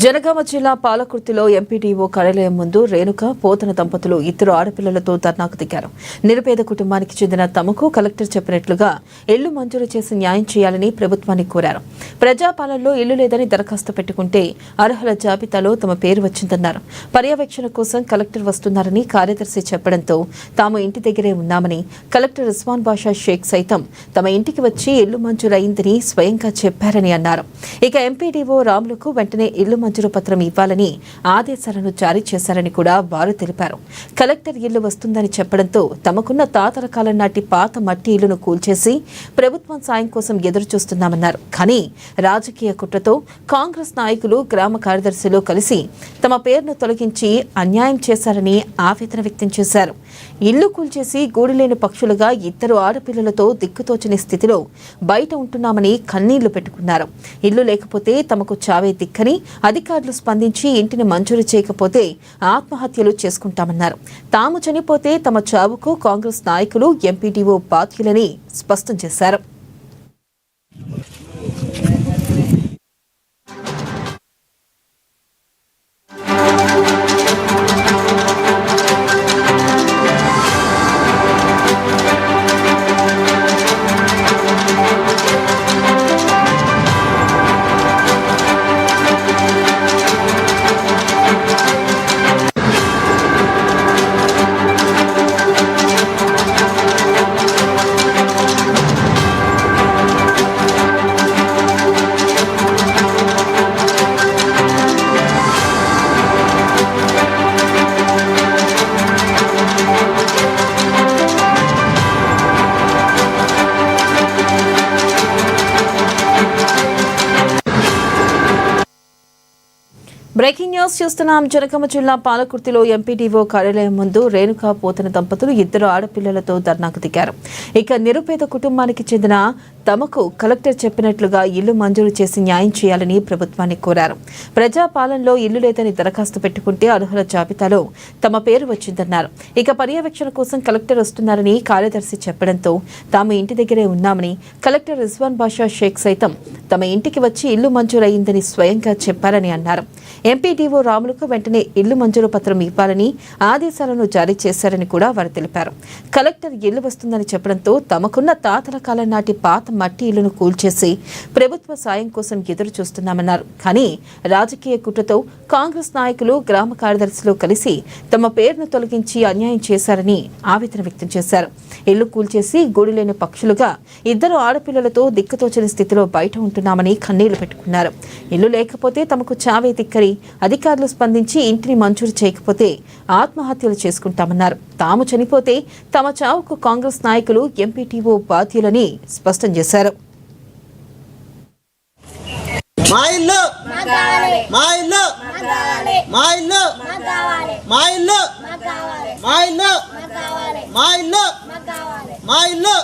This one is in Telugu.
జనగామ జిల్లా పాలకుర్తిలో ఎంపీడీఓ కార్యాలయం ముందు రేణుక పోతన దంపతులు ఇద్దరు ఆడపిల్లలతో ధర్నాకు దిగారు. నిరుపేద కుటుంబానికి చెందిన తమకు కలెక్టర్ చెప్పినట్లుగా ఇళ్లు మంజూరు చేసి న్యాయం చేయాలని ప్రభుత్వాన్ని కోరారు. ప్రజాపాలనలో ఇల్లు లేదని దరఖాస్తు పెట్టుకుంటే అర్హుల జాబితాలో తమ పేరు వచ్చిందన్నారు. పర్యవేక్షణ కోసం కలెక్టర్ వస్తున్నారని కార్యదర్శి చెప్పడంతో తాము ఇంటి దగ్గరే ఉన్నామని, కలెక్టర్ రిజ్వాన్ బాషా షేక్ సైతం తమ ఇంటికి వచ్చి ఇల్లు మంజూరైందని స్వయంగా చెప్పారని అన్నారు. ఇక ఎంపీడీఓ రాములకు వెంటనే ఇల్లు మంజూరు పత్రం ఇవ్వాలని ఆదేశాలను జారీ చేశారని కూడా వారు తెలిపారు. కలెక్టర్ ఇల్లు వస్తుందని చెప్పడంతో తమకున్న తాతల కాలం నాటి పాత మట్టి ఇల్లును కూల్చేసి ప్రభుత్వం సాయం కోసం ఎదురు చూస్తున్నామన్నారు. కానీ రాజకీయ కుట్రతో కాంగ్రెస్ నాయకులు, గ్రామ కార్యదర్శులు కలిసి తమ పేరును తొలగించి అన్యాయం చేశారని ఆవేదన వ్యక్తం చేశారు. ఇల్లు కూల్చేసి గూడులేని పక్షులుగా ఇద్దరు ఆడపిల్లలతో దిక్కుతోచని స్థితిలో బయట ఉంటున్నామని కన్నీళ్లు పెట్టుకున్నారు. ఇల్లు లేకపోతే తమకు చావే దిక్కని, అధికారులు స్పందించి ఇంటిని మంజూరు చేయకపోతే ఆత్మహత్యలు చేసుకుంటామన్నారు. తాము చనిపోతే తమ చావుకు కాంగ్రెస్ నాయకులు, ఎంపీడీఓ బాధ్యులని స్పష్టం చేశారు. బ్రేకింగ్ న్యూస్ చూస్తున్నాం. జనగామ జిల్లా పాలకుర్తిలో ఎంపీడీఓ కార్యాలయం ముందు రేణుక పోతన దంపతులు ఇద్దరు ఆడపిల్లలతో ధర్నాకు దిగారు. ఇక నిరుపేద కుటుంబానికి చెందిన తమకు కలెక్టర్ చెప్పినట్లుగా ఇల్లు మంజూరు చేసి న్యాయం చేయాలని ప్రభుత్వాన్ని కోరారు. ప్రజాపాలనలో ఇల్లు లేదని దరఖాస్తు పెట్టుకుంటే అర్హుల జాబితాలో తమ పేరు వచ్చిందన్నారు. ఇక పర్యవేక్షణ కోసం కలెక్టర్ వస్తున్నారని కార్యదర్శి చెప్పడంతో తాము ఇంటి దగ్గరే ఉన్నామని, కలెక్టర్ రిజ్వాన్ బాషా షేక్ సైతం తమ ఇంటికి వచ్చి ఇల్లు మంజూరైందని స్వయంగా చెప్పారని అన్నారు. ఎంపీడీఓ రాములకు వెంటనే ఇల్లు మంజూరు పత్రం ఇవ్వాలని ఆదేశాలను జారీ చేశారని కూడా వారు తెలిపారు. కలెక్టర్ ఇల్లు వస్తుందని చెప్పడంతో తమకున్న తాతల కాలం నాటి పాత మట్టి ఇల్లును కూల్చేసి ప్రభుత్వ సాయం కోసం ఎదురు చూస్తున్నామన్నారు. కానీ రాజకీయ కుట్రతో కాంగ్రెస్ నాయకులు, గ్రామ కార్యదర్శులు కలిసి తమ పేరును తొలగించి అన్యాయం చేశారని ఆవేదన వ్యక్తం చేశారు. ఇల్లు కూల్చేసి గూడులేని పక్షులుగా ఇద్దరు ఆడపిల్లలతో దిక్కుతోచని స్థితిలో బయట ఉంటున్నామని కన్నీళ్లు పెట్టుకున్నారు. ఇల్లు లేకపోతే తమకు చావే దిక్కరి, అధికారులు స్పందించి ఇంటిని మంజూరు చేయకపోతే ఆత్మహత్యలు చేసుకుంటామన్నారు. తాము చనిపోతే తమ చావుకు కాంగ్రెస్ నాయకులు, ఎంపీటీఓ బాధ్యులని స్పష్టం చేశారు. మా ఇల్లు మా ఇల్లు మా ఇల్లు మా ఇల్లు మా ఇల్లు మా ఇల్లు మా ఇల్లు